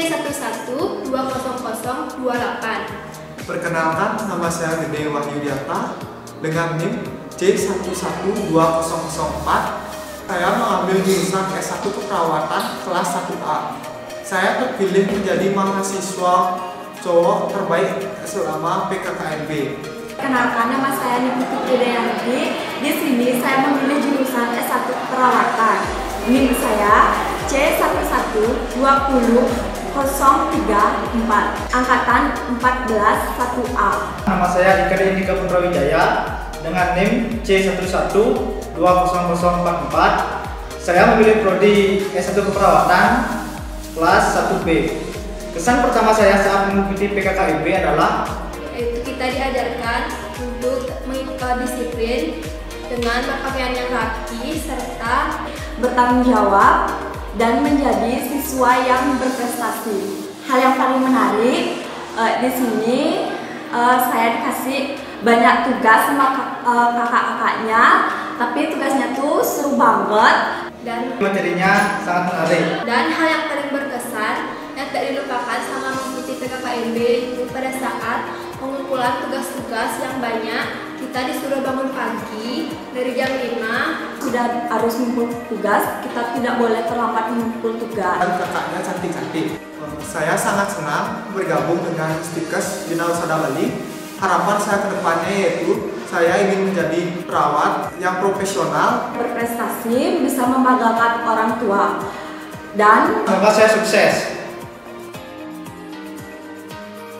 C11200028. Perkenalkan, nama saya Gede Wahyudiata dengan NIM C112004. Saya mengambil jurusan S1 Keperawatan kelas 1A. Saya terpilih menjadi mahasiswa cowok terbaik selama PKKMB. Kenalkan, nama saya Nipiti Kidayanti. Di sini saya memilih jurusan S1 Keperawatan. NIM saya C11200304, angkatan 14 1A. Nama saya Dika Indika Putra Wijaya dengan NIM C11200044. Saya memilih prodi S1 Keperawatan kelas 1B. Kesan pertama saya saat mengikuti PKKMB adalah Yaitu kita diajarkan untuk mengikuti disiplin dengan berpakaian yang rapi serta Bertanggung jawab dan menjadi siswa yang berprestasi. Hal yang paling menarik di sini saya dikasih banyak tugas sama kakak-kakaknya, tapi tugasnya tuh seru banget dan materinya sangat menarik. Dan hal yang paling berkesan yang tak dilupakan sama mengikuti PKKMB itu pada saat pengumpulan tugas-tugas yang banyak, kita disuruh bangun pagi dari jam 5. Sudah harus mengumpul tugas, kita tidak boleh terlambat mengumpul tugas. Dan kakaknya cantik-cantik. Saya sangat senang bergabung dengan Stikes Bina Usada Bali. Harapan saya ke depannya yaitu saya ingin menjadi perawat yang profesional, Berprestasi, bisa membanggakan orang tua, dan Semoga saya sukses.